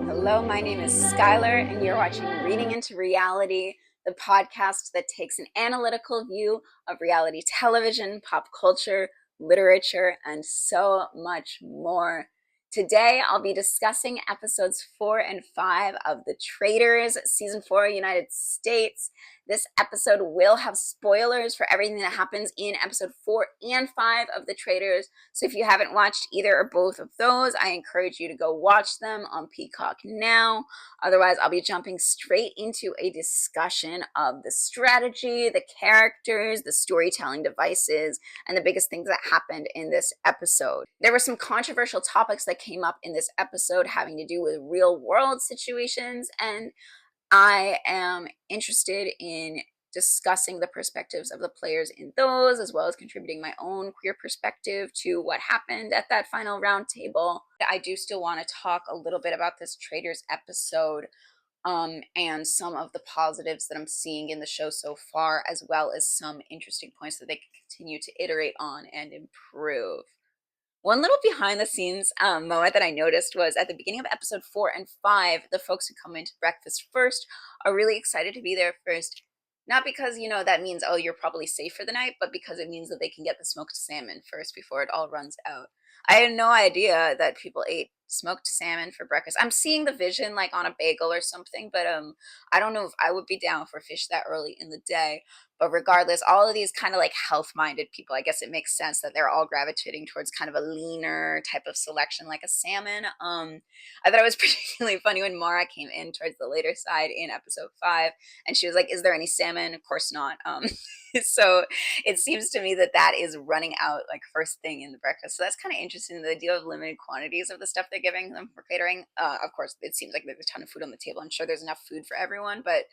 Hello, my name is Skylar, and you're watching Reading into Reality, the podcast that takes an analytical view of reality television, pop culture, literature, and so much more. Today, I'll be discussing episodes 4 and 5 of The Traitors, Season 4, United States. This episode will have spoilers for everything that happens in episode 4 and 5 of The Traitors. So if you haven't watched either or both of those, I encourage you to go watch them on Peacock now. Otherwise, I'll be jumping straight into a discussion of the strategy, the characters, the storytelling devices, and the biggest things that happened in this episode. There were some controversial topics that came up in this episode having to do with real world situations, and I am interested in discussing the perspectives of the players in those, as well as contributing my own queer perspective to what happened at that final roundtable. I do still want to talk a little bit about this Traitors episode, and some of the positives that I'm seeing in the show so far, as well as some interesting points that they can continue to iterate on and improve. One little behind the scenes moment that I noticed was at the beginning of episode 4 and 5, the folks who come into breakfast first are really excited to be there first. Not because, that means, oh, you're probably safe for the night, but because it means that they can get the smoked salmon first before it all runs out. I had no idea that people ate smoked salmon for breakfast. I'm seeing the vision like on a bagel or something, but I don't know if I would be down for fish that early in the day. But regardless, all of these kind of like health-minded people, I guess it makes sense that they're all gravitating towards kind of a leaner type of selection like a salmon. I thought it was particularly funny when Mara came in towards the later side in episode 5, and she was like, is there any salmon? Of course not. So it seems to me that that is running out like first thing in the breakfast. So that's kind of interesting, the idea of limited quantities of the stuff they're giving them for catering. Of course, it seems like there's a ton of food on the table. I'm sure there's enough food for everyone, but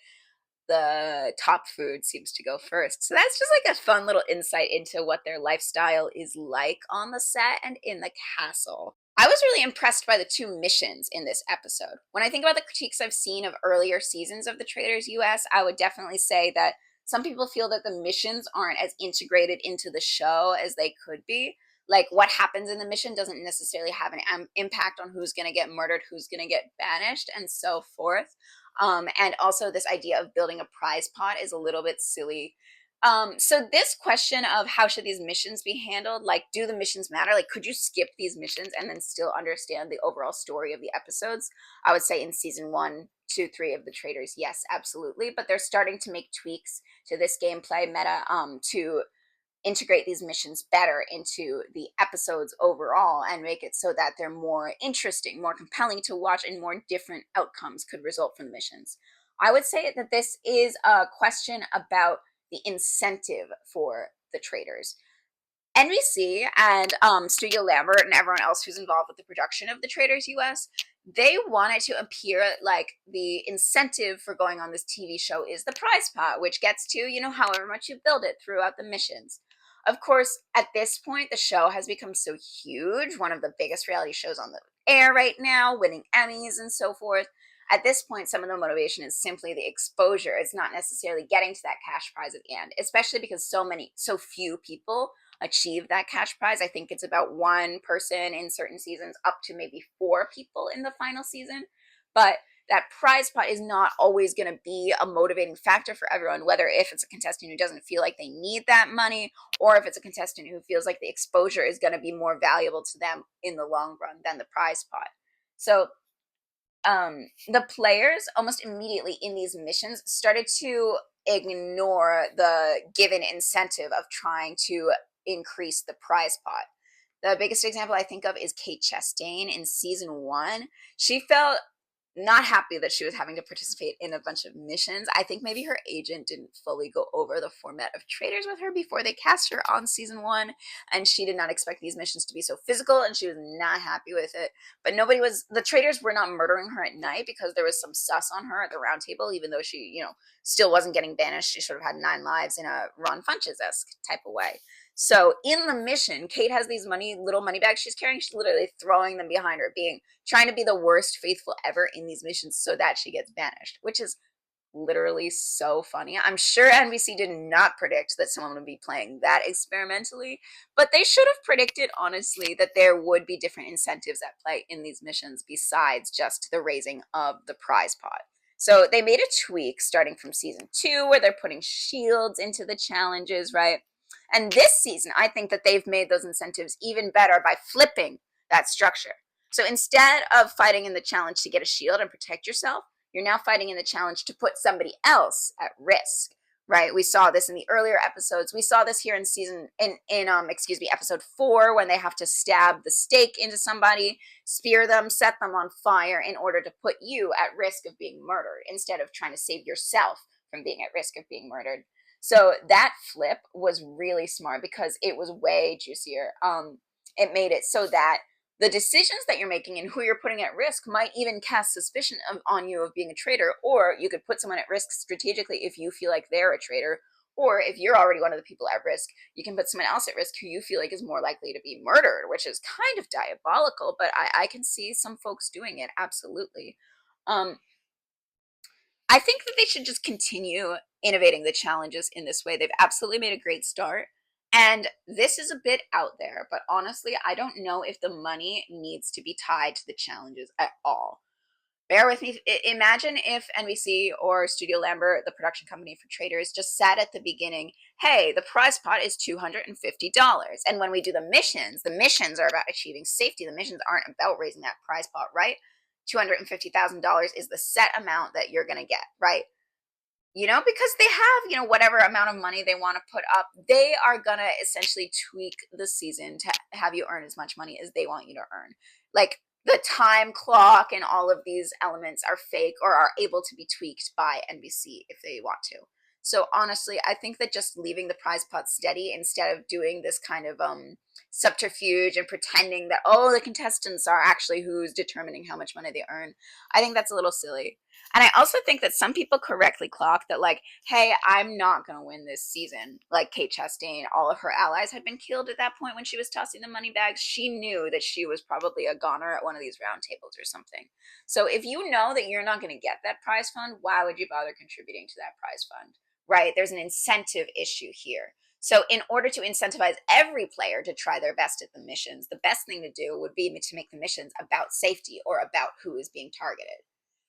the top food seems to go first. So that's just like a fun little insight into what their lifestyle is like on the set and in the castle. I was really impressed by the 2 missions in this episode. When I think about the critiques I've seen of earlier seasons of the Traitors US, I would definitely say that some people feel that the missions aren't as integrated into the show as they could be. Like what happens in the mission doesn't necessarily have an impact on who's going to get murdered, who's going to get banished, and so forth. And also this idea of building a prize pot is a little bit silly. So this question of how should these missions be handled, like do the missions matter? Like could you skip these missions and then still understand the overall story of the episodes? I would say in season 1, 2, 3 of the Traitors, yes, absolutely. But they're starting to make tweaks to this gameplay meta to integrate these missions better into the episodes overall and make it so that they're more interesting, more compelling to watch, and more different outcomes could result from the missions. I would say that this is a question about the incentive for the Traitors. NBC and Studio Lambert and everyone else who's involved with the production of the Traitors US, they want it to appear like the incentive for going on this TV show is the prize pot, which gets to, however much you build it throughout the missions. Of course, at this point, the show has become so huge, one of the biggest reality shows on the air right now, winning Emmys and so forth. At this point, some of the motivation is simply the exposure. It's not necessarily getting to that cash prize at the end, especially because so few people achieve that cash prize. I think it's about 1 person in certain seasons, up to maybe 4 people in the final season. But that prize pot is not always going to be a motivating factor for everyone, whether if it's a contestant who doesn't feel like they need that money, or if it's a contestant who feels like the exposure is going to be more valuable to them in the long run than the prize pot. So the players almost immediately in these missions started to ignore the given incentive of trying to increase the prize pot. The biggest example I think of is Kate Chastain in season 1. She felt not happy that she was having to participate in a bunch of missions. I think maybe her agent didn't fully go over the format of Traitors with her before they cast her on season 1, and she did not expect these missions to be so physical, and she was not happy with it. But the Traitors were not murdering her at night because there was some sus on her at the round table, even though she, still wasn't getting banished. She sort of had 9 lives in a Ron Funches-esque type of way. So in the mission, Kate has these little money bags she's carrying. She's literally throwing them behind her, trying to be the worst faithful ever in these missions so that she gets banished, which is literally so funny. I'm sure NBC did not predict that someone would be playing that experimentally, but they should have predicted, honestly, that there would be different incentives at play in these missions besides just the raising of the prize pot. So they made a tweak starting from season 2 where they're putting shields into the challenges, right? And this season, I think that they've made those incentives even better by flipping that structure. So instead of fighting in the challenge to get a shield and protect yourself, you're now fighting in the challenge to put somebody else at risk, right? We saw this in the earlier episodes. We saw this here in episode 4, when they have to stab the stake into somebody, spear them, set them on fire in order to put you at risk of being murdered instead of trying to save yourself from being at risk of being murdered. So that flip was really smart because it was way juicier. It made it so that the decisions that you're making and who you're putting at risk might even cast suspicion on you of being a traitor, or you could put someone at risk strategically if you feel like they're a traitor, or if you're already one of the people at risk, you can put someone else at risk who you feel like is more likely to be murdered, which is kind of diabolical, but I can see some folks doing it, absolutely. I think that they should just continue innovating the challenges in this way. They've absolutely made a great start. And this is a bit out there, but honestly, I don't know if the money needs to be tied to the challenges at all. Bear with me. Imagine if NBC or Studio Lambert, the production company for Traitors, just said at the beginning, hey, the prize pot is $250. And when we do the missions are about achieving safety. The missions aren't about raising that prize pot, right? $250,000 is the set amount that you're going to get, right? Because they have, whatever amount of money they want to put up, they are going to essentially tweak the season to have you earn as much money as they want you to earn. Like, the time clock and all of these elements are fake or are able to be tweaked by NBC if they want to. So honestly, I think that just leaving the prize pot steady instead of doing this kind of subterfuge and pretending that, oh, the contestants are actually who's determining how much money they earn, I think that's a little silly. And I also think that some people correctly clock that, like, hey, I'm not going to win this season. Like Kate Chastain, all of her allies had been killed at that point when she was tossing the money bags. She knew that she was probably a goner at one of these roundtables or something. So if you know that you're not going to get that prize fund, why would you bother contributing to that prize fund? Right? There's an incentive issue here. So in order to incentivize every player to try their best at the missions, the best thing to do would be to make the missions about safety or about who is being targeted.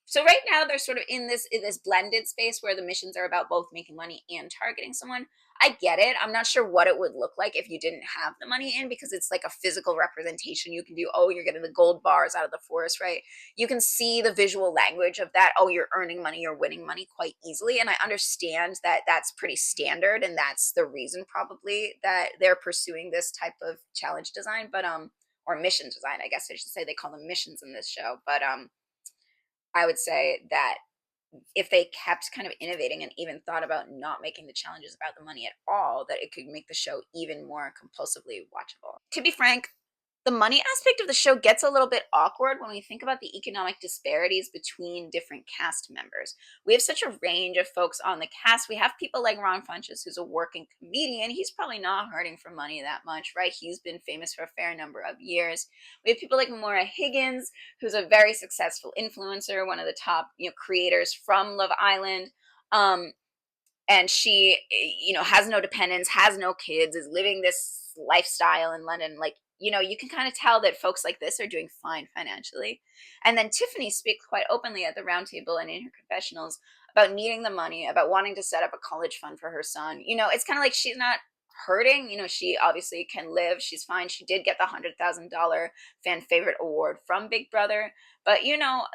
So right now they're sort of in this blended space where the missions are about both making money and targeting someone. I get it. I'm not sure what it would look like if you didn't have the money in, because it's like a physical representation. You can do, oh, you're getting the gold bars out of the forest, right? You can see the visual language of that. Oh, you're earning money, you're winning money quite easily. And I understand that that's pretty standard, and that's the reason probably that they're pursuing this type of challenge design, but or mission design, I guess I should say. They call them missions in this show, but I would say that if they kept kind of innovating and even thought about not making the challenges about the money at all, that it could make the show even more compulsively watchable. To be frank, the money aspect of the show gets a little bit awkward when we think about the economic disparities between different cast members. We have such a range of folks on the cast. We have people like Ron Funches, who's a working comedian. He's probably not hurting for money that much, right? He's been famous for a fair number of years. We have people like Maura Higgins, who's a very successful influencer, one of the top creators from Love Island. And she, has no dependents, has no kids, is living this lifestyle in London. Like, you can kind of tell that folks like this are doing fine financially. And then Tiffany speaks quite openly at the roundtable and in her confessionals about needing the money, about wanting to set up a college fund for her son. It's kind of like she's not hurting. She obviously can live. She's fine. She did get the $100,000 fan favorite award from Big Brother. But,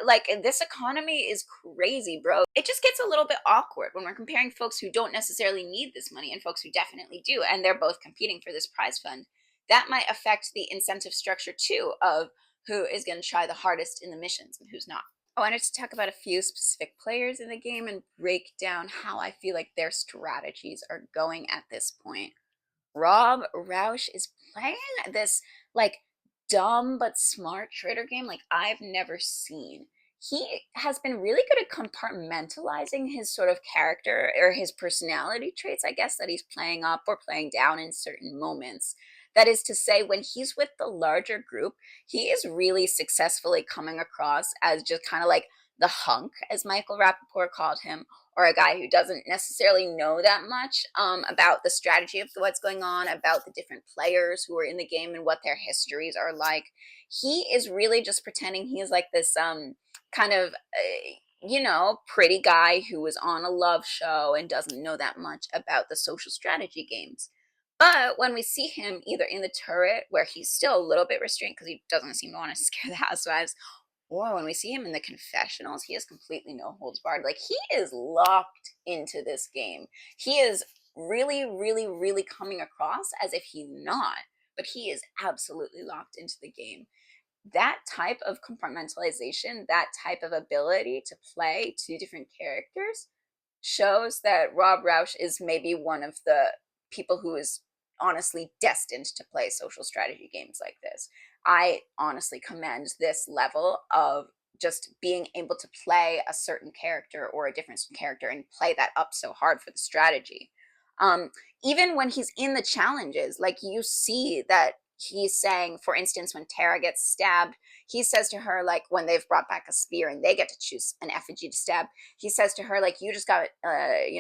like, this economy is crazy, bro. It just gets a little bit awkward when we're comparing folks who don't necessarily need this money and folks who definitely do, and they're both competing for this prize fund. That might affect the incentive structure, too, of who is going to try the hardest in the missions and who's not. I wanted to talk about a few specific players in the game and break down how I feel like their strategies are going at this point. Rob Roush is playing this, like, dumb but smart trader game like I've never seen. He has been really good at compartmentalizing his sort of character or his personality traits, I guess, that he's playing up or playing down in certain moments. That is to say, when he's with the larger group, he is really successfully coming across as just kind of like the hunk, as Michael Rapaport called him, or a guy who doesn't necessarily know that much about the strategy of what's going on, about the different players who are in the game and what their histories are like. He is really just pretending he is like this kind of pretty guy who was on a love show and doesn't know that much about the social strategy games. But when we see him either in the turret, where he's still a little bit restrained because he doesn't seem to want to scare the housewives, or when we see him in the confessionals, he has completely no holds barred. Like, he is locked into this game. He is really, really, really coming across as if he's not, but he is absolutely locked into the game. That type of compartmentalization, that type of ability to play two different characters shows that Rob Roush is maybe one of the people who is honestly destined to play social strategy games like this. I honestly commend this level of just being able to play a certain character or a different character and play that up so hard for the strategy. Um, Even when he's in the challenges, like, you see that he's saying, for instance, when Tara gets stabbed, he says to her, like, when they've brought back a spear and they get to choose an effigy to stab, he says to her, like, you just got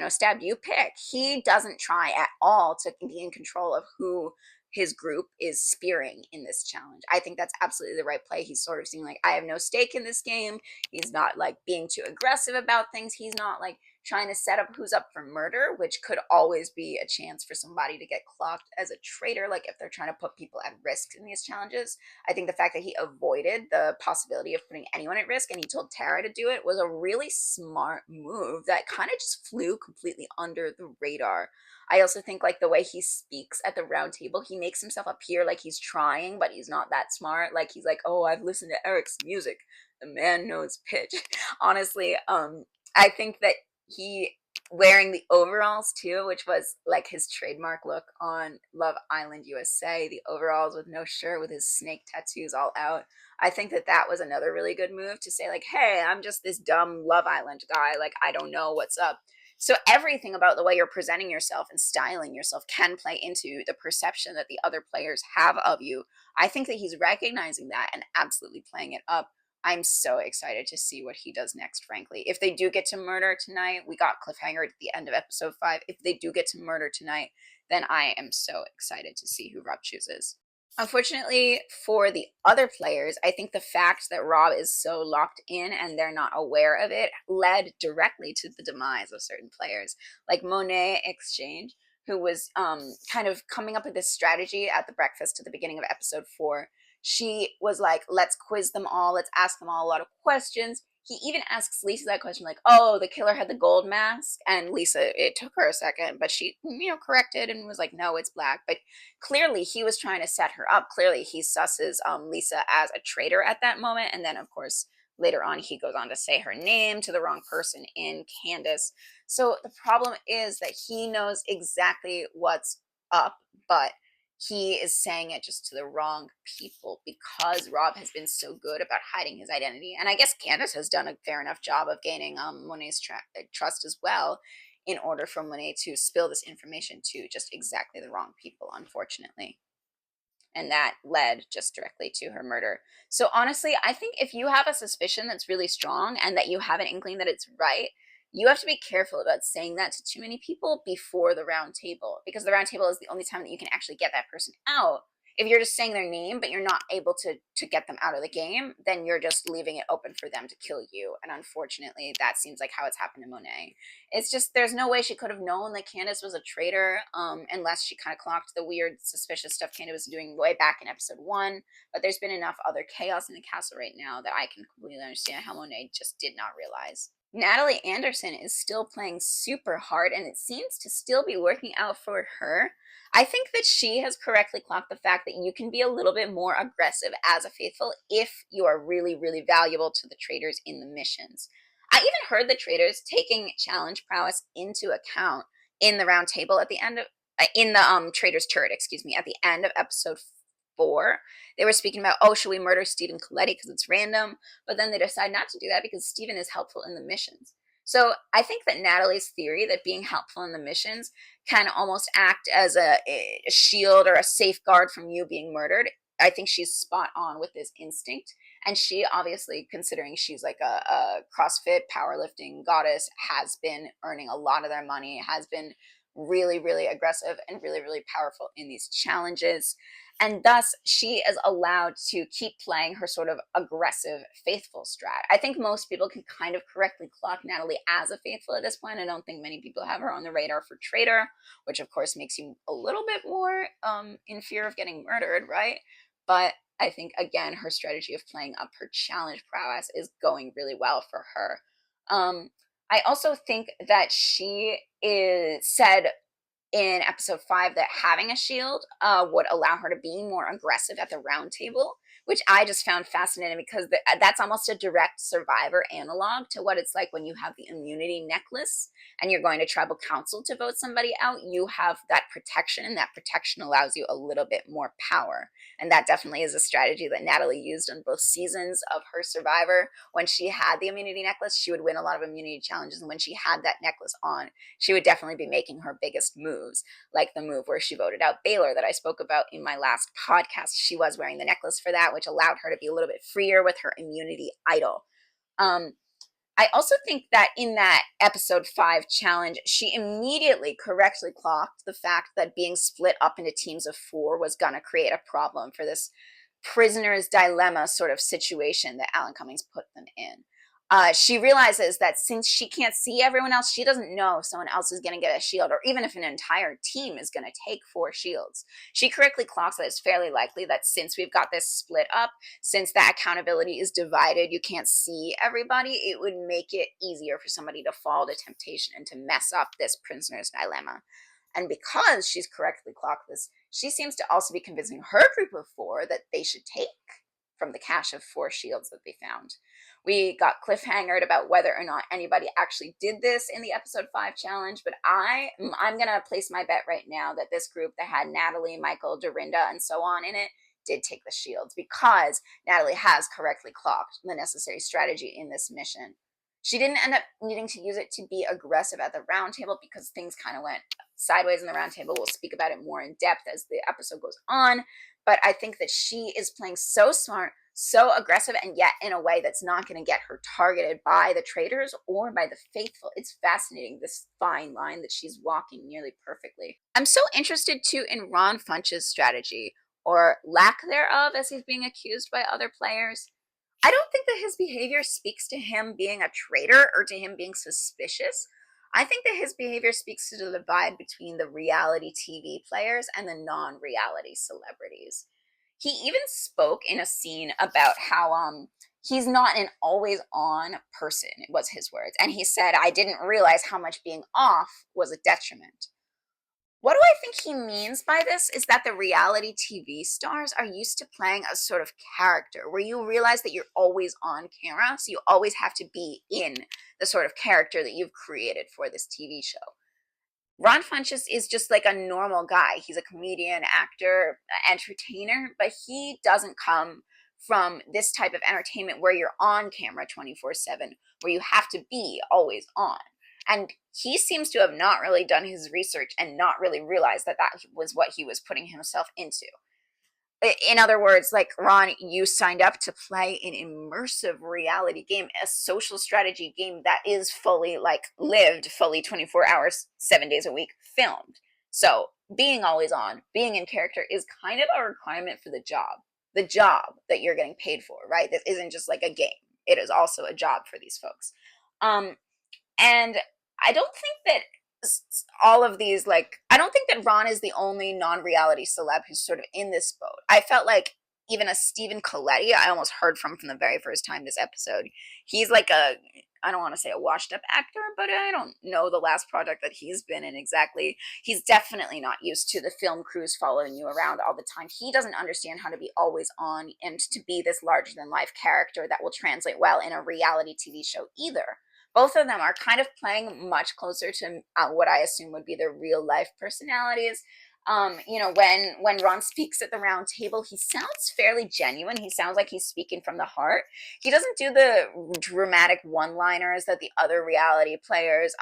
stabbed, you pick. He doesn't try at all to be in control of who his group is spearing in this challenge. I think that's absolutely the right play. He's sort of seeing, like, I have no stake in this game. He's not, like, being too aggressive about things. He's not, like, trying to set up who's up for murder, which could always be a chance for somebody to get clocked as a traitor, like if they're trying to put people at risk in these challenges. I think the fact that he avoided the possibility of putting anyone at risk and he told Tara to do it was a really smart move that kind of just flew completely under the radar. I also think, like, the way he speaks at the round table, he makes himself appear like he's trying, but he's not that smart. Like, he's like, oh, I've listened to Eric's music. The man knows pitch. Honestly, I think that he wearing the overalls too, which was like his trademark look on Love Island USA, the overalls with no shirt with his snake tattoos all out. I think that that was another really good move to say, like, hey, I'm just this dumb Love Island guy, like, I don't know what's up. So everything about the way you're presenting yourself and styling yourself can play into the perception that the other players have of you. I think that he's recognizing that and absolutely playing it up. I'm so excited to see what he does next, frankly. If they do get to murder tonight, we got cliffhanger at the end of episode 5. If they do get to murder tonight, then I am so excited to see who Rob chooses. Unfortunately for the other players, I think the fact that Rob is so locked in and they're not aware of it led directly to the demise of certain players, like Monet Exchange, who was kind of coming up with this strategy at the breakfast at the beginning of episode 4. She was like, let's quiz them all, let's ask them all a lot of questions. He even asks Lisa that question, like, oh, the killer had the gold mask. And Lisa, it took her a second, but she, corrected and was like, no, it's black. But clearly he was trying to set her up. Clearly he susses Lisa as a traitor at that moment. And then, of course, later on, he goes on to say her name to the wrong person in Candace. So the problem is that he knows exactly what's up, but he is saying it just to the wrong people because Rob has been so good about hiding his identity. And I guess Candace has done a fair enough job of gaining Monet's trust as well, in order for Monet to spill this information to just exactly the wrong people, unfortunately. And that led just directly to her murder. So honestly, I think if you have a suspicion that's really strong and that you have an inkling that it's right, you have to be careful about saying that to too many people before the round table, because the round table is the only time that you can actually get that person out. If you're just saying their name but you're not able to get them out of the game, then you're just leaving it open for them to kill you. And unfortunately, that seems like how it's happened to Monet. It's just, there's no way she could have known that Candace was a traitor, unless she kind of clocked the weird, suspicious stuff Candace was doing way back in episode 1. But there's been enough other chaos in the castle right now that I can completely understand how Monet just did not realize. Natalie Anderson is still playing super hard, and it seems to still be working out for her. I think that she has correctly clocked the fact that you can be a little bit more aggressive as a faithful if you are really, really valuable to the traders in the missions. I even heard the traders taking challenge prowess into account in the round table at the end of, in the traders turret, excuse me, at the end of episode 4. They were speaking about, oh, should we murder Stephen Coletti because it's random? But then they decide not to do that because Stephen is helpful in the missions. So I think that Natalie's theory that being helpful in the missions can almost act as a shield or a safeguard from you being murdered I think she's spot on with this instinct. And she obviously, considering she's like a CrossFit powerlifting goddess, has been earning a lot of their money, has been really, really aggressive and really, really powerful in these challenges. And thus, she is allowed to keep playing her sort of aggressive, faithful strat. I think most people can kind of correctly clock Natalie as a faithful at this point. I don't think many people have her on the radar for traitor, which of course makes you a little bit more in fear of getting murdered, right? But I think, again, her strategy of playing up her challenge prowess is going really well for her. I also think that she said in episode 5 that having a shield would allow her to be more aggressive at the round table, which I just found fascinating because that's almost a direct Survivor analog to what it's like when you have the immunity necklace and you're going to tribal council to vote somebody out. You have that protection, and that protection allows you a little bit more power. And that definitely is a strategy that Natalie used on both seasons of her Survivor. When she had the immunity necklace, she would win a lot of immunity challenges, and when she had that necklace on, she would definitely be making her biggest moves, like the move where she voted out Baylor that I spoke about in my last podcast. She was wearing the necklace for that, which allowed her to be a little bit freer with her immunity idol. I also think that in that episode 5 challenge, she immediately correctly clocked the fact that being split up into teams of 4 was going to create a problem for this prisoner's dilemma sort of situation that Alan Cummings put them in. She realizes that since she can't see everyone else, she doesn't know if someone else is going to get a shield, or even if an entire team is going to take 4 shields. She correctly clocks that it's fairly likely that since we've got this split up, since that accountability is divided, you can't see everybody, it would make it easier for somebody to fall to temptation and to mess up this prisoner's dilemma. And because she's correctly clocked this, she seems to also be convincing her group of 4 that they should take from the cache of 4 shields that they found. We got cliffhangered about whether or not anybody actually did this in the episode 5 challenge, but I'm going to place my bet right now that this group that had Natalie, Michael, Dorinda, and so on in it did take the shields, because Natalie has correctly clocked the necessary strategy in this mission. She didn't end up needing to use it to be aggressive at the round table because things kind of went sideways in the round table. We'll speak about it more in depth as the episode goes on. But I think that she is playing so smart, so aggressive, and yet in a way that's not going to get her targeted by the traitors or by the faithful. It's fascinating, this fine line that she's walking nearly perfectly. I'm so interested too in Ron Funch's strategy, or lack thereof, as he's being accused by other players. I don't think that his behavior speaks to him being a traitor or to him being suspicious. I think that his behavior speaks to the divide between the reality TV players and the non-reality celebrities. He even spoke in a scene about how he's not an always-on person, was his words. And he said, I didn't realize how much being off was a detriment. What do I think he means by this is that the reality TV stars are used to playing a sort of character where you realize that you're always on camera, so you always have to be in the sort of character that you've created for this TV show. Ron Funches is just like a normal guy. He's a comedian, actor, entertainer, but he doesn't come from this type of entertainment where you're on camera 24/7, where you have to be always on. And he seems to have not really done his research and not really realized that that was what he was putting himself into. In other words, like, Ron, you signed up to play an immersive reality game, a social strategy game that is fully, like, lived, fully 24 hours, 7 days a week, filmed. So being always on, being in character is kind of a requirement for the job that you're getting paid for, right? This isn't just like a game. It is also a job for these folks. And I don't think that all of these, like, I don't think that Ron is the only non-reality celeb who's sort of in this boat. I felt like even a Stephen Colletti, I almost heard from the very first time this episode. He's like I don't want to say a washed up actor, but I don't know the last project that he's been in exactly. He's definitely not used to the film crews following you around all the time. He doesn't understand how to be always on and to be this larger than life character that will translate well in a reality TV show either. Both of them are kind of playing much closer to what I assume would be their real life personalities. When Ron speaks at the round table, he sounds fairly genuine. He sounds like he's speaking from the heart. He doesn't do the dramatic one-liners that the other reality players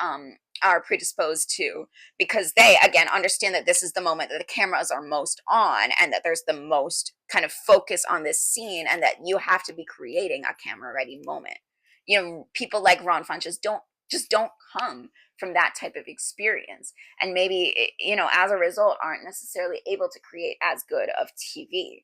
are predisposed to, because they, again, understand that this is the moment that the cameras are most on and that there's the most kind of focus on this scene, and that you have to be creating a camera ready moment. People like Ron Funches don't come from that type of experience, and maybe as a result aren't necessarily able to create as good of TV.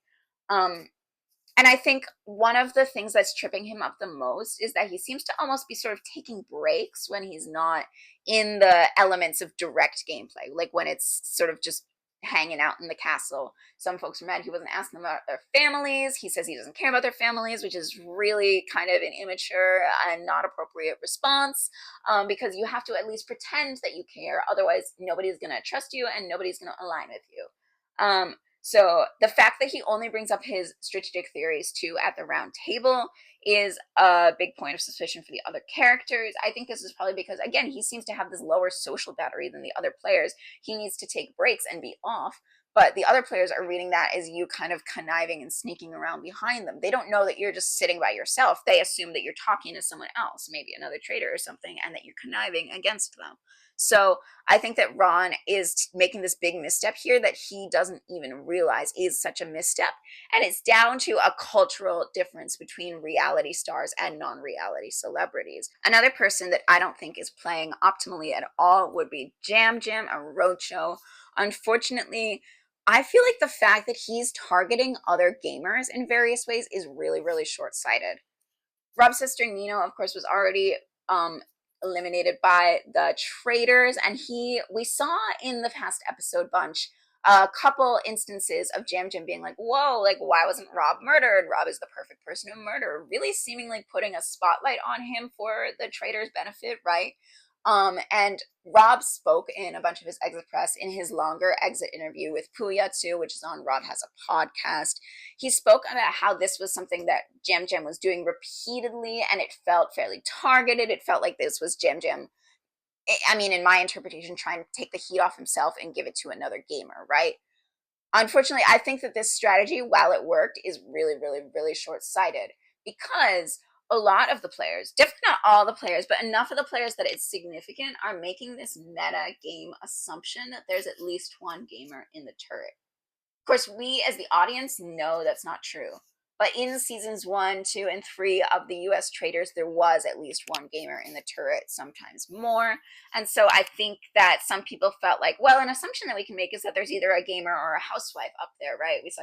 And I think one of the things that's tripping him up the most is that he seems to almost be sort of taking breaks when he's not in the elements of direct gameplay, like when it's sort of just hanging out in the castle. Some folks are mad he wasn't asking them about their families. He says he doesn't care about their families, which is really kind of an immature and not appropriate response, because you have to at least pretend that you care. Otherwise, nobody's going to trust you and nobody's going to align with you. So the fact that he only brings up his strategic theories too at the round table is a big point of suspicion for the other characters. I think this is probably because, again, he seems to have this lower social battery than the other players. He needs to take breaks and be off. But the other players are reading that as you kind of conniving and sneaking around behind them. They don't know that you're just sitting by yourself. They assume that you're talking to someone else, maybe another traitor or something, and that you're conniving against them. So I think that Ron is making this big misstep here that he doesn't even realize is such a misstep. And it's down to a cultural difference between reality stars and non-reality celebrities. Another person that I don't think is playing optimally at all would be Jam Jam Arocho. Unfortunately, I feel like the fact that he's targeting other gamers in various ways is really, really short-sighted. Rob's sister Nino, of course, was already eliminated by the Traitors, and we saw in the past episode bunch a couple instances of Jam Jam being like, whoa, like, why wasn't Rob murdered? Rob is the perfect person to murder, really seeming like putting a spotlight on him for the Traitors' benefit, right? And Rob spoke in a bunch of his exit press in his longer exit interview with Puya too, which is on Rob Has a Podcast. He spoke about how this was something that Jam Jam was doing repeatedly, and it felt fairly targeted. It felt like this was Jam Jam, I mean, in my interpretation, trying to take the heat off himself and give it to another gamer, right? Unfortunately, I think that this strategy, while it worked, is really, really, really short-sighted, because a lot of the players, definitely not all the players, but enough of the players that it's significant, are making this meta game assumption that there's at least one gamer in the turret. Of course, we as the audience know that's not true. But in seasons 1, 2, and 3 of the US Traitors, there was at least one gamer in the turret, sometimes more. And so I think that some people felt like, well, an assumption that we can make is that there's either a gamer or a housewife up there, right? We saw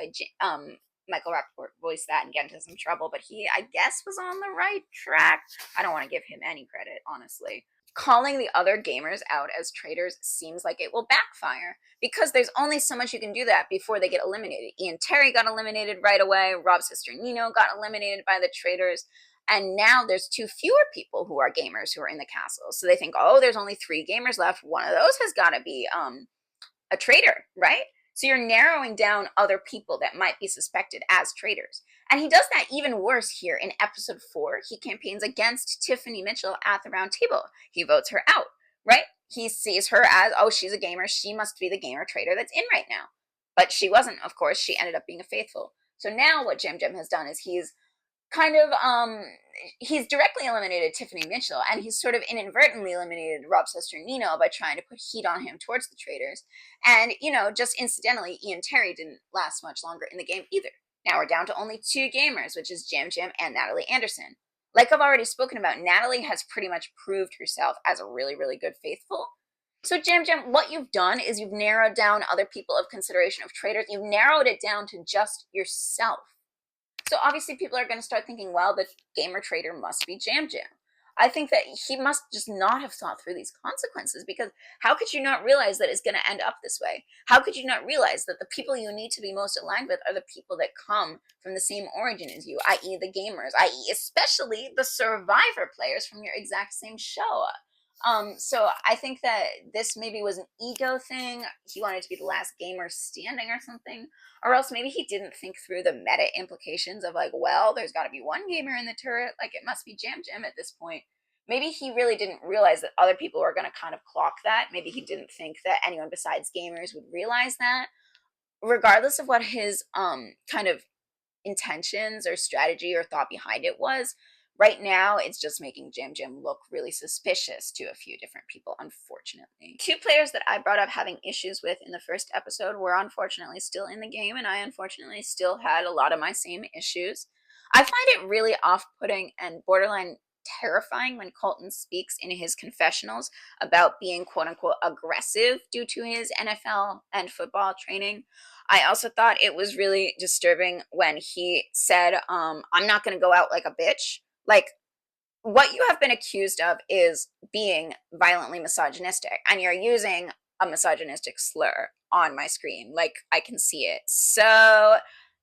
Michael Rapaport voice that and get into some trouble, but he, I guess, was on the right track. I don't want to give him any credit, honestly. Calling the other gamers out as traitors seems like it will backfire, because there's only so much you can do that before they get eliminated. Ian Terry got eliminated right away. Rob's sister Nino got eliminated by the Traitors. And now there's two fewer people who are gamers who are in the castle. So they think, oh, there's only 3 gamers left. One of those has got to be a traitor, right? So you're narrowing down other people that might be suspected as traitors. And he does that even worse here in episode 4. He campaigns against Tiffany Mitchell at the round table. He votes her out, right? He sees her as, oh, she's a gamer. She must be the gamer traitor that's in right now. But she wasn't, of course. She ended up being a faithful. So now what Jam Jam has done is he's kind of he's directly eliminated Tiffany Mitchell, and he's sort of inadvertently eliminated Rob's sister Nino by trying to put heat on him towards the Traitors. And just incidentally, Ian Terry didn't last much longer in the game either. Now we're down to only 2 gamers, which is Jam Jam and Natalie Anderson. Like I've already spoken about, Natalie has pretty much proved herself as a really, really good faithful. So Jam Jam, what you've done is you've narrowed down other people of consideration of traitors. You've narrowed it down to just yourself. So obviously people are going to start thinking, well, the gamer traitor must be Jam Jam. I think that he must just not have thought through these consequences, because how could you not realize that it's going to end up this way? How could you not realize that the people you need to be most aligned with are the people that come from the same origin as you, i.e. the gamers, i.e. especially the Survivor players from your exact same show? So I think that this maybe was an ego thing. He wanted to be the last gamer standing or something. Or else maybe he didn't think through the meta implications of like, well, there's got to be one gamer in the turret. Like, it must be Jam Jam at this point. maybe he really didn't realize that other people were going to kind of clock that. Maybe he didn't think that anyone besides gamers would realize that. Regardless of what his kind of intentions or strategy or thought behind it was, right now it's just making Jam Jam look really suspicious to a few different people, unfortunately. Two players that I brought up having issues with in the first episode were unfortunately still in the game, and I unfortunately still had a lot of my same issues. I find it really off-putting and borderline terrifying when Colton speaks in his confessionals about being quote-unquote aggressive due to his NFL and football training. I also thought it was really disturbing when he said, I'm not going to go out like a bitch. Like, what you have been accused of is being violently misogynistic, and you're using a misogynistic slur on my screen. Like, I can see it. So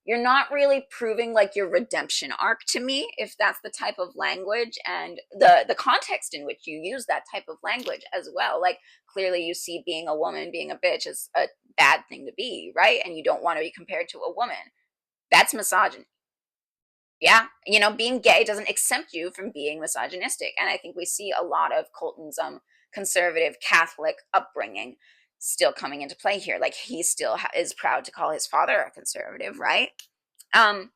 you're not really proving like your redemption arc to me if that's the type of language and the context in which you use that type of language as well. Like, clearly you see being a woman, being a bitch is a bad thing to be, right? And you don't want to be compared to a woman. That's misogyny. Yeah, being gay doesn't exempt you from being misogynistic. And I think we see a lot of Colton's conservative Catholic upbringing still coming into play here. Like, he still is proud to call his father a conservative, right? I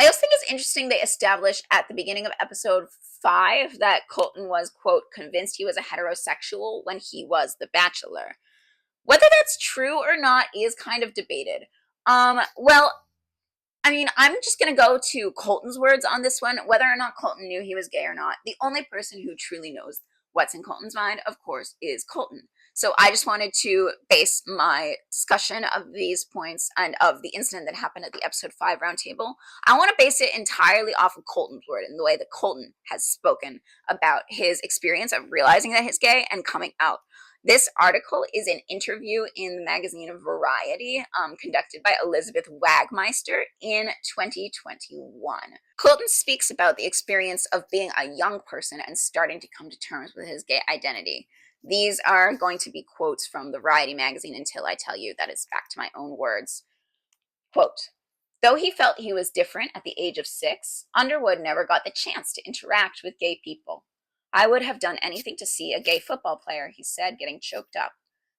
also think it's interesting they established at the beginning of episode 5 that Colton was, quote, convinced he was a heterosexual when he was the Bachelor. Whether that's true or not is kind of debated. Well, I mean, I'm just going to go to Colton's words on this one, whether or not Colton knew he was gay or not. The only person who truly knows what's in Colton's mind, of course, is Colton. So I just wanted to base my discussion of these points and of the incident that happened at the episode 5 roundtable. I want to base it entirely off of Colton's word and the way that Colton has spoken about his experience of realizing that he's gay and coming out. This article is an interview in the magazine Variety, conducted by Elizabeth Wagmeister in 2021. Colton speaks about the experience of being a young person and starting to come to terms with his gay identity. These are going to be quotes from the Variety magazine until I tell you that it's back to my own words. Quote, though he felt he was different at the age of 6, Underwood never got the chance to interact with gay people. I would have done anything to see a gay football player, he said, getting choked up.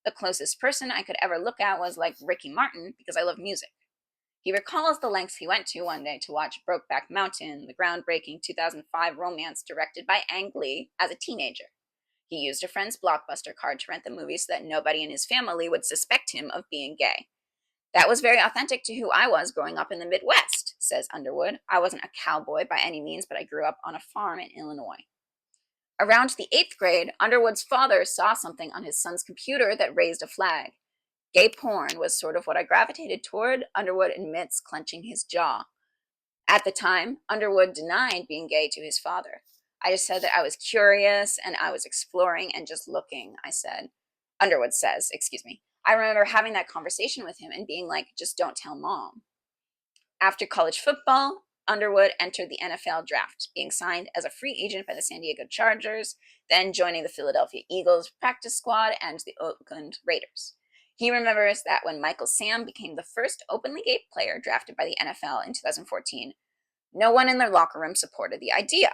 The closest person I could ever look at was like Ricky Martin because I love music. He recalls the lengths he went to one day to watch Brokeback Mountain, the groundbreaking 2005 romance directed by Ang Lee, as a teenager. He used a friend's Blockbuster card to rent the movie so that nobody in his family would suspect him of being gay. That was very authentic to who I was growing up in the Midwest, says Underwood. I wasn't a cowboy by any means, but I grew up on a farm in Illinois. Around the 8th grade, Underwood's father saw something on his son's computer that raised a flag. Gay porn was sort of what I gravitated toward, Underwood admits, clenching his jaw. At the time, Underwood denied being gay to his father. I just said that I was curious and I was exploring and just looking, I said. Underwood says, I remember having that conversation with him and being like, just don't tell mom. After college football, Underwood entered the NFL draft, being signed as a free agent by the San Diego Chargers, then joining the Philadelphia Eagles practice squad and the Oakland Raiders. He remembers that when Michael Sam became the first openly gay player drafted by the NFL in 2014, no one in their locker room supported the idea.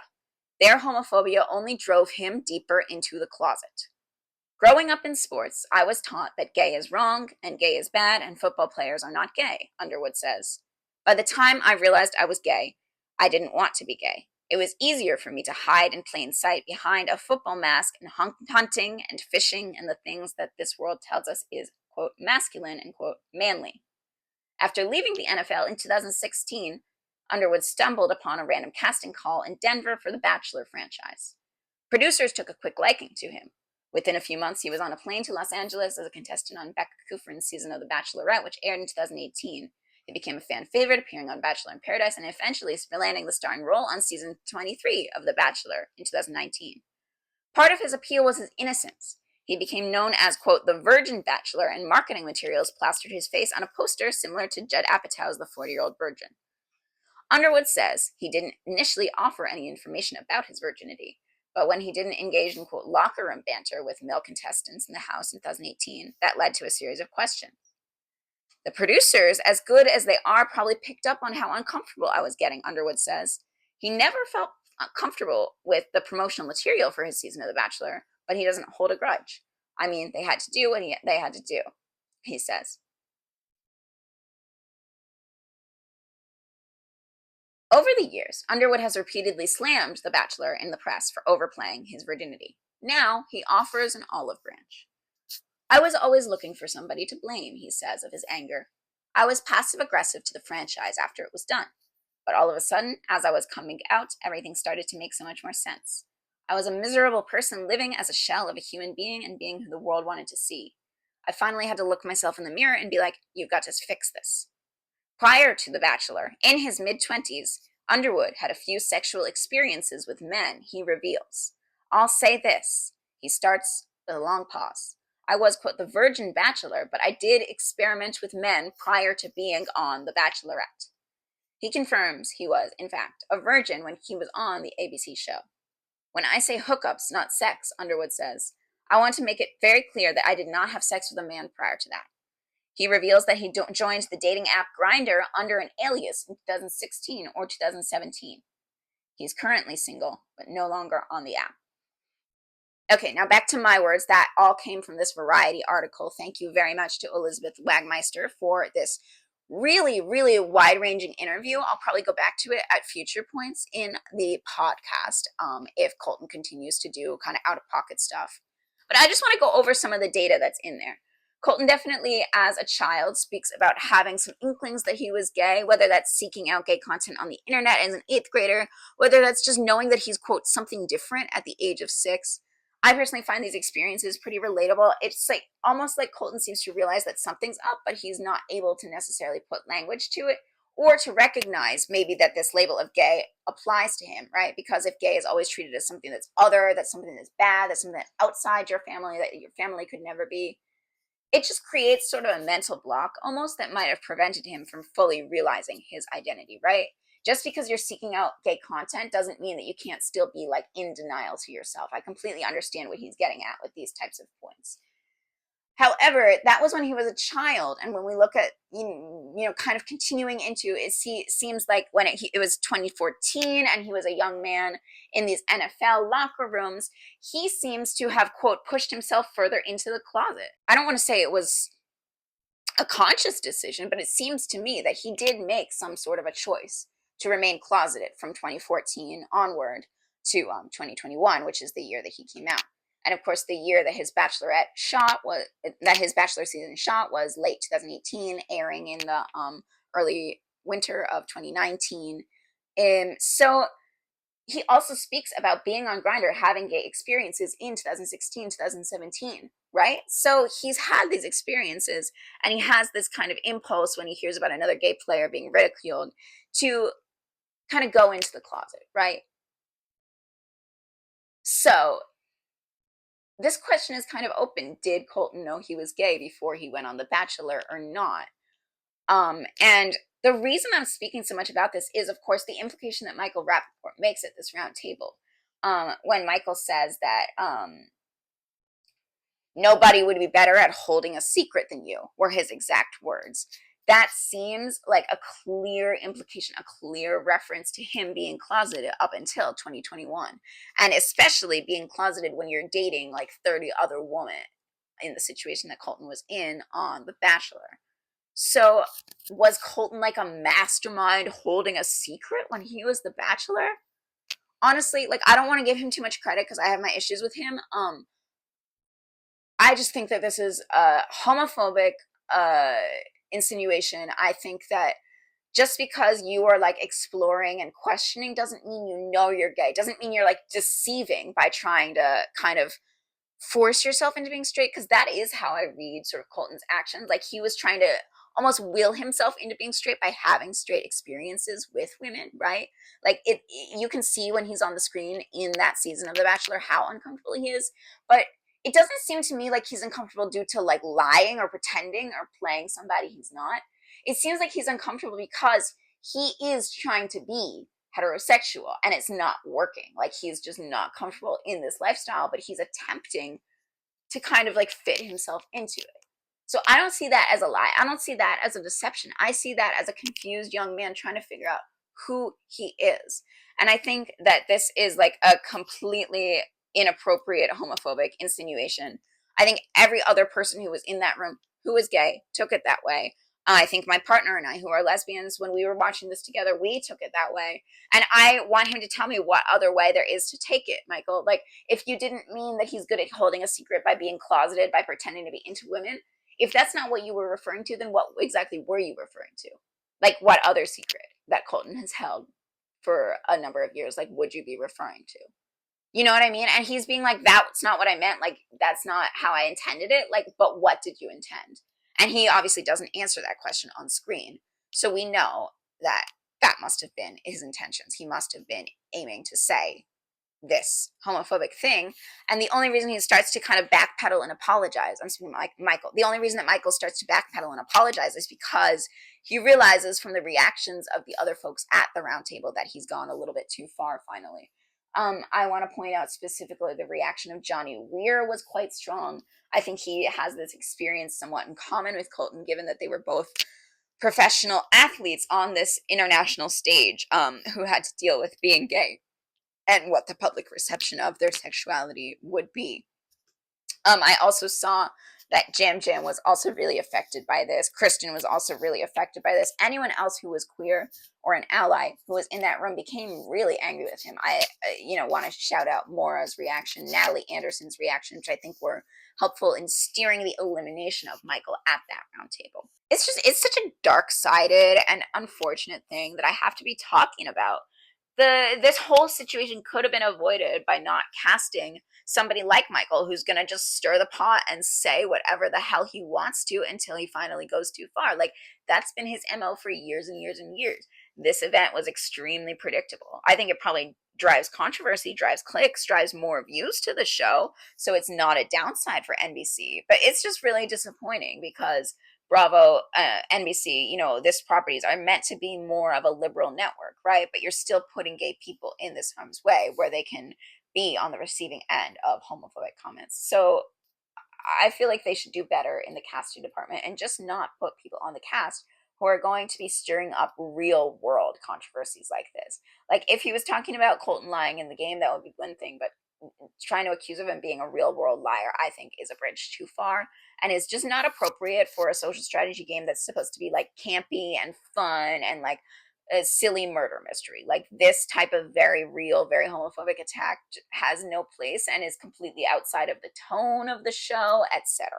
Their homophobia only drove him deeper into the closet. Growing up in sports, I was taught that gay is wrong and gay is bad and football players are not gay, Underwood says. By the time I realized I was gay, I didn't want to be gay. It was easier for me to hide in plain sight behind a football mask and hunting and fishing and the things that this world tells us is, quote, masculine and, quote, manly. After leaving the NFL in 2016, Underwood stumbled upon a random casting call in Denver for the Bachelor franchise. Producers took a quick liking to him. Within a few months, he was on a plane to Los Angeles as a contestant on Becca Kufrin's season of The Bachelorette, which aired in 2018. He became a fan favorite, appearing on Bachelor in Paradise, and eventually landing the starring role on season 23 of The Bachelor in 2019. Part of his appeal was his innocence. He became known as, quote, the Virgin Bachelor, and marketing materials plastered his face on a poster similar to Judd Apatow's The 40-Year-Old Virgin. Underwood says he didn't initially offer any information about his virginity, but when he didn't engage in, quote, locker room banter with male contestants in the house in 2018, that led to a series of questions. The producers, as good as they are, probably picked up on how uncomfortable I was getting, Underwood says. He never felt comfortable with the promotional material for his season of The Bachelor, but he doesn't hold a grudge. I mean, they had to do what they had to do, he says. Over the years, Underwood has repeatedly slammed The Bachelor in the press for overplaying his virginity. Now he offers an olive branch. I was always looking for somebody to blame, he says of his anger. I was passive aggressive to the franchise after it was done. But all of a sudden, as I was coming out, everything started to make so much more sense. I was a miserable person living as a shell of a human being and being who the world wanted to see. I finally had to look myself in the mirror and be like, you've got to fix this. Prior to The Bachelor, in his mid-20s, Underwood had a few sexual experiences with men, he reveals. I'll say this. He starts with a long pause. I was, quote, the virgin bachelor, but I did experiment with men prior to being on The Bachelorette. He confirms he was, in fact, a virgin when he was on the ABC show. When I say hookups, not sex, Underwood says, I want to make it very clear that I did not have sex with a man prior to that. He reveals that he joined the dating app Grindr under an alias in 2016 or 2017. He's currently single, but no longer on the app. Okay, now back to my words. That all came from this Variety article. Thank you very much to Elizabeth Wagmeister for this really, really wide-ranging interview. I'll probably go back to it at future points in the podcast if Colton continues to do kind of out-of-pocket stuff. But I just want to go over some of the data that's in there. Colton definitely, as a child, speaks about having some inklings that he was gay, whether that's seeking out gay content on the internet as an 8th grader, whether that's just knowing that he's, quote, something different at the age of 6. I personally find these experiences pretty relatable. It's like almost like Colton seems to realize that something's up, but he's not able to necessarily put language to it or to recognize maybe that this label of gay applies to him, right? Because if gay is always treated as something that's other, that's something that's bad, that's something that's outside your family, that your family could never be, it just creates sort of a mental block almost that might have prevented him from fully realizing his identity, right? Just because you're seeking out gay content doesn't mean that you can't still be like in denial to yourself. I completely understand what he's getting at with these types of points. However, that was when he was a child, and when we look at kind of continuing into it, seems like when it was 2014 and he was a young man in these NFL locker rooms, he seems to have, quote, pushed himself further into the closet. I don't want to say it was a conscious decision, but it seems to me that he did make some sort of a choice to remain closeted from 2014 onward to 2021, which is the year that he came out. And of course, the year that his bachelor season shot was late 2018, airing in the early winter of 2019. So he also speaks about being on Grindr, having gay experiences in 2016, 2017, right? So he's had these experiences, and he has this kind of impulse when he hears about another gay player being ridiculed to kind of go into the closet, right? So this question is kind of open. Did Colton know he was gay before he went on The Bachelor or not? And the reason I'm speaking so much about this is, of course, the implication that Michael Rapaport makes at this round table. When Michael says that nobody would be better at holding a secret than you, were his exact words. That seems like a clear implication, a clear reference to him being closeted up until 2021. And especially being closeted when you're dating like 30 other women in the situation that Colton was in on The Bachelor. So was Colton like a mastermind holding a secret when he was The Bachelor? Honestly, like, I don't want to give him too much credit because I have my issues with him. I just think that this is a homophobic insinuation. I think that just because you are like exploring and questioning doesn't mean you know you're gay. Doesn't mean you're like deceiving by trying to kind of force yourself into being straight, because that is how I read sort of Colton's actions. Like, he was trying to almost will himself into being straight by having straight experiences with women, right? Like, you can see when he's on the screen in that season of The Bachelor how uncomfortable he is, but it doesn't seem to me like he's uncomfortable due to like lying or pretending or playing somebody he's not. It seems like he's uncomfortable because he is trying to be heterosexual and it's not working. Like, he's just not comfortable in this lifestyle, but he's attempting to kind of like fit himself into it. So I don't see that as a lie. I don't see that as a deception. I see that as a confused young man trying to figure out who he is. And I think that this is like a completely inappropriate homophobic insinuation. I think every other person who was in that room who was gay took it that way. I think my partner and I, who are lesbians, when we were watching this together, we took it that way. And I want him to tell me what other way there is to take it, Michael. Like, if you didn't mean that he's good at holding a secret by being closeted, by pretending to be into women, if that's not what you were referring to, then what exactly were you referring to? Like, what other secret that Colton has held for a number of years, like, would you be referring to? You know what I mean? And he's being like, that's not what I meant. Like, that's not how I intended it. Like, but what did you intend? And he obviously doesn't answer that question on screen. So we know that that must have been his intentions. He must have been aiming to say this homophobic thing. And the only reason he starts to kind of backpedal and apologize, I'm speaking like Michael, the only reason that Michael starts to backpedal and apologize is because he realizes from the reactions of the other folks at the round table that he's gone a little bit too far finally. I want to point out specifically the reaction of Johnny Weir was quite strong. I think he has this experience somewhat in common with Colton, given that they were both professional athletes on this international stage who had to deal with being gay and what the public reception of their sexuality would be. I also saw that Jam Jam was also really affected by this. Kristen was also really affected by this. Anyone else who was queer or an ally who was in that room became really angry with him. I, want to shout out Maura's reaction, Natalie Anderson's reaction, which I think were helpful in steering the elimination of Michael at that round table. It's such a dark-sided and unfortunate thing that I have to be talking about. This whole situation could have been avoided by not casting somebody like Michael, who's going to just stir the pot and say whatever the hell he wants to until he finally goes too far. Like, that's been his MO for years and years and years. This event was extremely predictable. I think it probably drives controversy, drives clicks, drives more views to the show. So it's not a downside for NBC, but it's just really disappointing because Bravo, NBC, this properties are meant to be more of a liberal network, right? But you're still putting gay people in this harm's way where they can be on the receiving end of homophobic comments. So I feel like they should do better in the casting department and just not put people on the cast who are going to be stirring up real world controversies like this. Like, if he was talking about Colton lying in the game, that would be one thing, but trying to accuse of him being a real world liar, I think, is a bridge too far and is just not appropriate for a social strategy game that's supposed to be like campy and fun and like a silly murder mystery. Like, this type of very real, very homophobic attack has no place and is completely outside of the tone of the show, etc.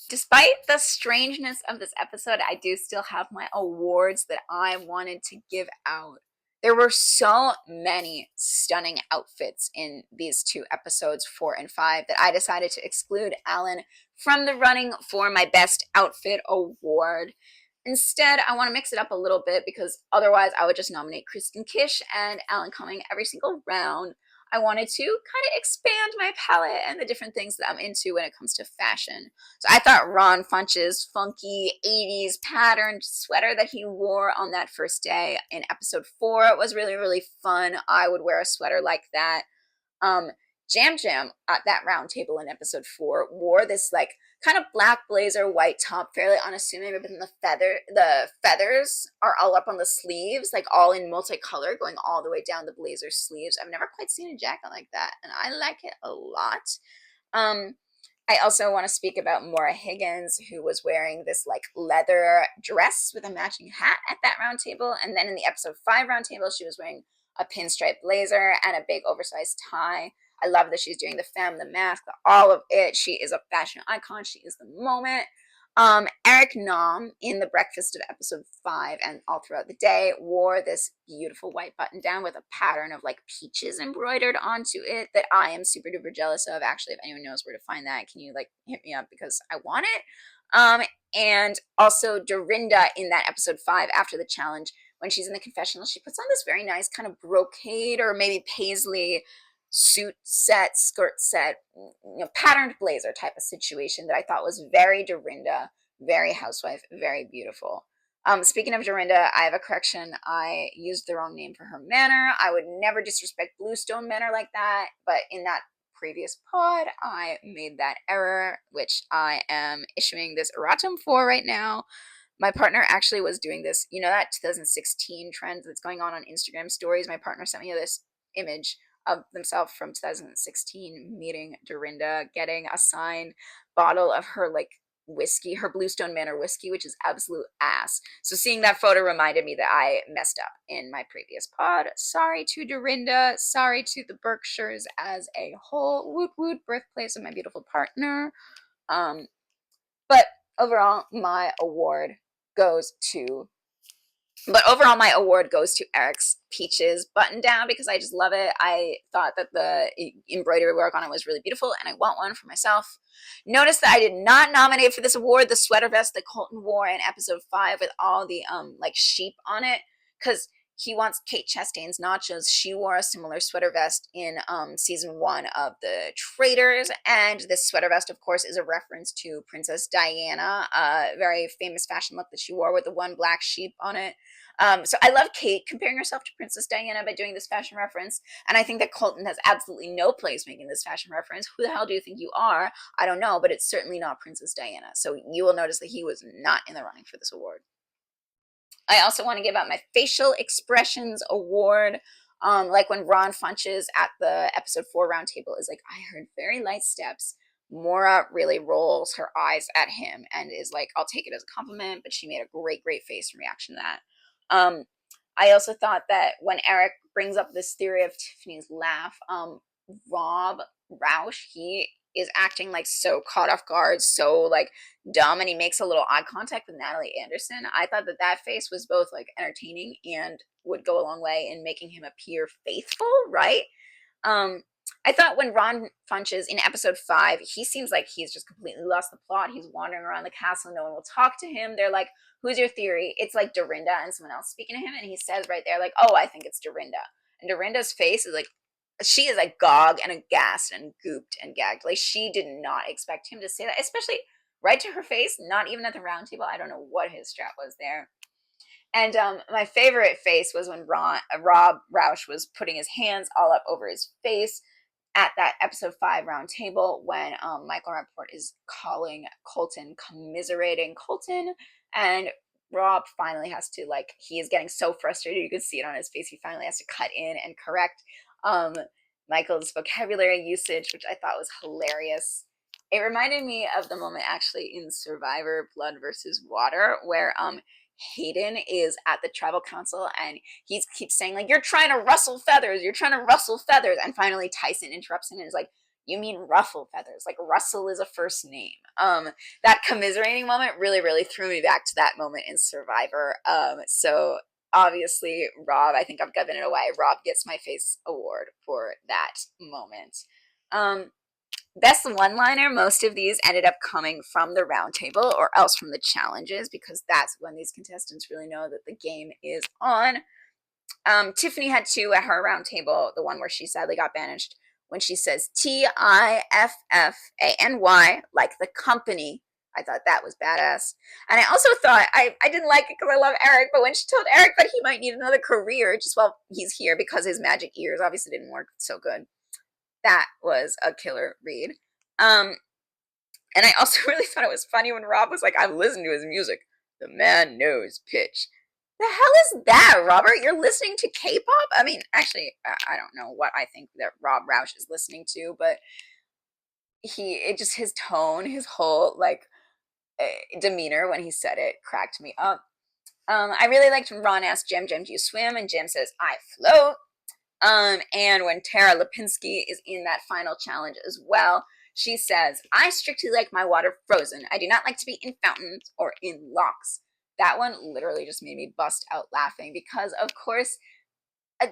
Despite the strangeness of this episode, I do still have my awards that I wanted to give out. There were so many stunning outfits in these two episodes, 4 and 5, that I decided to exclude Alan from the running for my Best Outfit award. Instead, I want to mix it up a little bit because otherwise I would just nominate Kristen Kish and Alan Cumming every single round. I wanted to kind of expand my palette and the different things that I'm into when it comes to fashion. So I thought Ron Funch's funky 80s patterned sweater that he wore on that first day in episode 4 was really, really fun. I would wear a sweater like that. Jam Jam at that round table in episode 4 wore this like kind of black blazer, white top, fairly unassuming, but then the feathers are all up on the sleeves, like all in multicolor, going all the way down the blazer sleeves. I've never quite seen a jacket like that, and I like it a lot. I also want to speak about Maura Higgins, who was wearing this like leather dress with a matching hat at that round table, and then in the episode 5 round table, she was wearing a pinstripe blazer and a big oversized tie. I love that she's doing the femme, the mask, all of it. She is a fashion icon. She is the moment. Eric Nam in the breakfast of episode 5 and all throughout the day wore this beautiful white button down with a pattern of like peaches embroidered onto it that I am super duper jealous of. Actually, if anyone knows where to find that, can you like hit me up because I want it. And also Dorinda in that episode 5 after the challenge, when she's in the confessional, she puts on this very nice kind of brocade or maybe paisley suit set, skirt set, patterned blazer type of situation that I thought was very Dorinda, very housewife, very beautiful. Speaking of Dorinda, I have a correction. I used the wrong name for her manor. I would never disrespect Bluestone Manor like that, but in that previous pod, I made that error, which I am issuing this erratum for right now. My partner actually was doing this, you know, that 2016 trend that's going on Instagram stories. My partner sent me this image of themselves from 2016 meeting Dorinda, getting a signed bottle of her like whiskey, her Bluestone Manor whiskey, which is absolute ass. So seeing that photo reminded me that I messed up in my previous pod. Sorry to Dorinda, sorry to the Berkshires as a whole. Woot woot, birthplace of my beautiful partner. Um, but overall, my award goes to Eric's Peaches button down because I just love it. I thought that the embroidery work on it was really beautiful and I want one for myself. Notice that I did not nominate for this award the sweater vest that Colton wore in episode 5 with all the like sheep on it, because he wants Kate Chastain's nachos. She wore a similar sweater vest in season 1 of the Traitors, and this sweater vest, of course, is a reference to Princess Diana, a very famous fashion look that she wore with the one black sheep on it. So I love Kate comparing herself to Princess Diana by doing this fashion reference, and I think that Colton has absolutely no place making this fashion reference. Who the hell do you think you are? I don't know, but it's certainly not Princess Diana. So you will notice that he was not in the running for this award. I also want to give out my facial expressions award. Like when Ron Funches at the episode 4 roundtable is like, I heard very light steps. Mora really rolls her eyes at him and is like, I'll take it as a compliment, but she made a great, great face in reaction to that. I also thought that when Eric brings up this theory of Tiffany's laugh, Rob Roush, he is acting like so caught off guard, so like dumb, and he makes a little eye contact with Natalie Anderson. I thought that that face was both like entertaining and would go a long way in making him appear faithful, right? I thought when Ron Funches in episode 5, he seems like he's just completely lost the plot. He's wandering around the castle. No one will talk to him. They're like, who's your theory? It's like Dorinda and someone else speaking to him. And he says right there, like, oh, I think it's Dorinda. And Dorinda's face is like, she is agog and aghast and gooped and gagged. Like, she did not expect him to say that, especially right to her face, not even at the round table. I don't know what his strat was there. And my favorite face was when Rob Roush was putting his hands all up over his face at that episode 5 round table when Michael Rapaport is calling Colton, commiserating Colton, and Rob finally has to, like, he is getting so frustrated, you can see it on his face, he finally has to cut in and correct Michael's vocabulary usage, which I thought was hilarious. It reminded me of the moment actually in Survivor Blood versus Water where Hayden is at the tribal council and he keeps saying like, you're trying to rustle feathers, and finally Tyson interrupts him and is like, you mean ruffle feathers, like Russell is a first name. That commiserating moment really, really threw me back to that moment in Survivor. So obviously Rob, I think I've given it away, Rob gets my face award for that moment. Best one-liner, most of these ended up coming from the roundtable or else from the challenges, because that's when these contestants really know that the game is on. Tiffany had 2 at her roundtable, the one where she sadly got banished, when she says Tiffany, like the company. I thought that was badass. And I also thought, I didn't like it because I love Eric, but when she told Eric that he might need another career just while he's here because his magic ears obviously didn't work so good, that was a killer read. And I also really thought it was funny when Rob was like, I've listened to his music. The man knows pitch. The hell is that, Robert? You're listening to K-pop? I mean, actually, I don't know what I think that Rob Roush is listening to, but his tone, his whole, like, demeanor when he said it cracked me up. I really liked when Ron asked Jem, do you swim? And Jem says, I float. And when Tara Lipinski is in that final challenge as well, she says, I strictly like my water frozen. I do not like to be in fountains or in locks. That one literally just made me bust out laughing because, of course,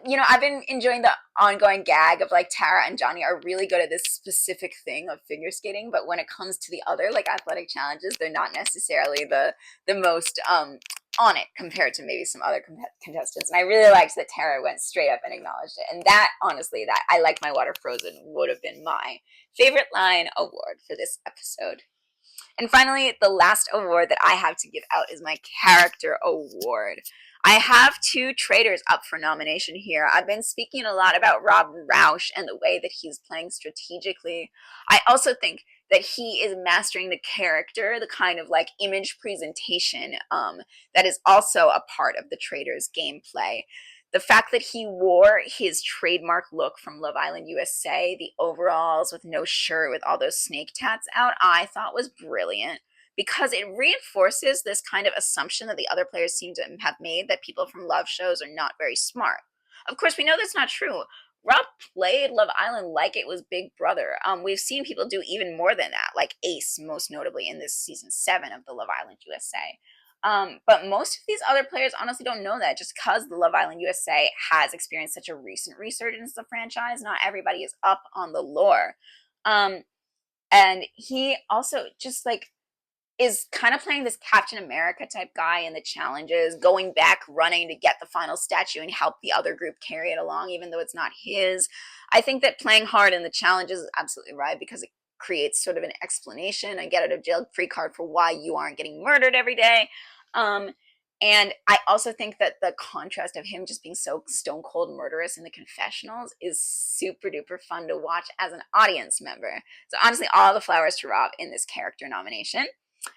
you know, I've been enjoying the ongoing gag of like Tara and Johnny are really good at this specific thing of figure skating, but when it comes to the other like athletic challenges, they're not necessarily the most on it compared to maybe some other contestants. And I really liked that Tara went straight up and acknowledged it. And that, honestly, that I like my water frozen would have been my favorite line award for this episode. And finally, the last award that I have to give out is my character award. I have two traitors up for nomination here. I've been speaking a lot about Rob Roush and the way that he's playing strategically. I also think that he is mastering the character, the kind of like image presentation that is also a part of the traitors gameplay. The fact that he wore his trademark look from Love Island USA, the overalls with no shirt with all those snake tats out, I thought was brilliant because it reinforces this kind of assumption that the other players seem to have made that people from Love shows are not very smart. Of course, we know that's not true. Rob played Love Island like it was Big Brother. We've seen people do even more than that, like Ace, most notably in this season 7 of the Love Island USA. But most of these other players honestly don't know that just because the Love Island USA has experienced such a recent resurgence of the franchise. Not everybody is up on the lore. And he also just like is kind of playing this Captain America type guy in the challenges, going back, running to get the final statue and help the other group carry it along, even though it's not his. I think that playing hard in the challenges is absolutely right because it creates sort of an explanation, a get out of jail free card for why you aren't getting murdered every day. Um, and I also think that the contrast of him just being so stone cold murderous in the confessionals is super duper fun to watch as an audience member. So honestly, all the flowers to Rob in this character nomination.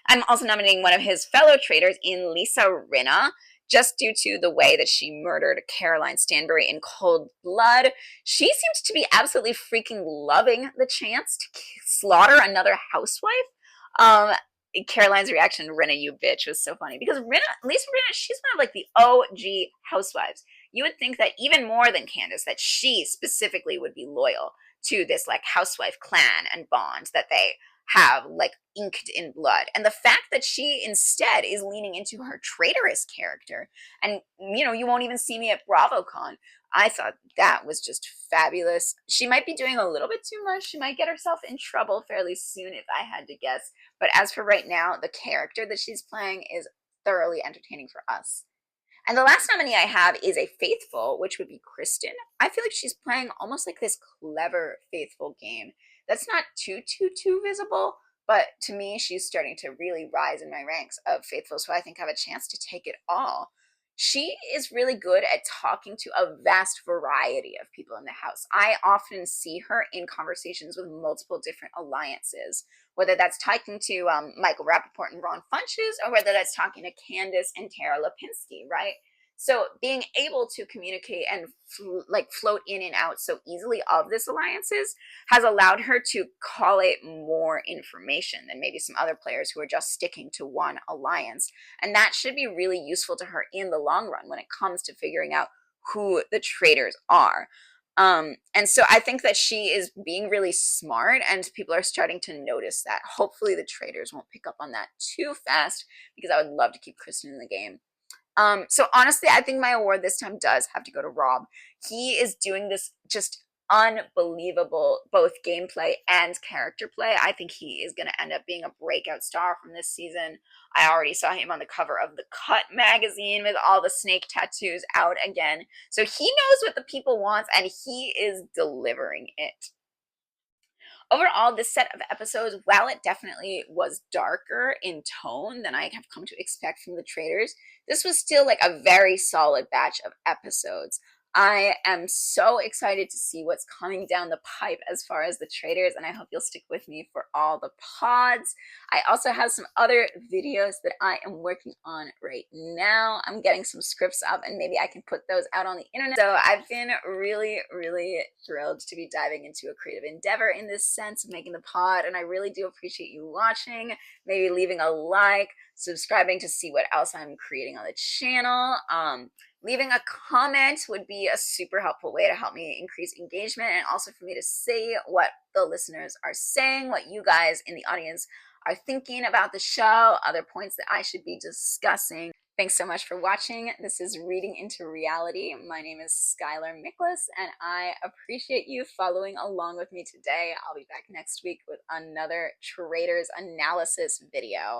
I'm also nominating one of his fellow traitors in Lisa Rinna, just due to the way that she murdered Caroline Stanbury in cold blood. She seems to be absolutely freaking loving the chance to slaughter another housewife. Caroline's reaction, Rinna, you bitch, was so funny because Lisa Rinna, she's one of like the OG housewives. You would think that even more than Candace, that she specifically would be loyal to this like housewife clan and bond that they have like inked in blood. And the fact that she instead is leaning into her traitorous character, and you won't even see me at BravoCon. I thought that was just fabulous. She might be doing a little bit too much. She might get herself in trouble fairly soon if I had to guess. But as for right now, the character that she's playing is thoroughly entertaining for us. And the last nominee I have is a faithful, which would be Kristen. I feel like she's playing almost like this clever faithful game that's not too visible, but to me, she's starting to really rise in my ranks of faithfuls who I think have a chance to take it all. She is really good at talking to a vast variety of people in the house. I often see her in conversations with multiple different alliances, whether that's talking to Michael Rapaport and Ron Funches, or whether that's talking to Candace and Tara Lipinski, right? So being able to communicate and float in and out so easily of this alliances has allowed her to collate more information than maybe some other players who are just sticking to one alliance. And that should be really useful to her in the long run when it comes to figuring out who the traitors are. And so I think that she is being really smart and people are starting to notice that. Hopefully the traitors won't pick up on that too fast because I would love to keep Kristen in the game. So honestly, I think my award this time does have to go to Rob. He is doing this just unbelievable, both gameplay and character play. I think he is going to end up being a breakout star from this season. I already saw him on the cover of the Cut magazine with all the snake tattoos out again. So he knows what the people want and he is delivering it. Overall, this set of episodes, while it definitely was darker in tone than I have come to expect from the traitors, this was still like a very solid batch of episodes. I am so excited to see what's coming down the pipe as far as the traitors, and I hope you'll stick with me for all the pods. I also have some other videos that I am working on right now. I'm getting some scripts up, and maybe I can put those out on the internet. So I've been really, really thrilled to be diving into a creative endeavor in this sense of making the pod, and I really do appreciate you watching, maybe leaving a like, subscribing to see what else I'm creating on the channel. Leaving a comment would be a super helpful way to help me increase engagement and also for me to see what the listeners are saying, what you guys in the audience are thinking about the show, other points that I should be discussing. Thanks so much for watching. This is Reading into Reality. My name is Skylar Miklas, and I appreciate you following along with me today. I'll be back next week with another Traitors analysis video.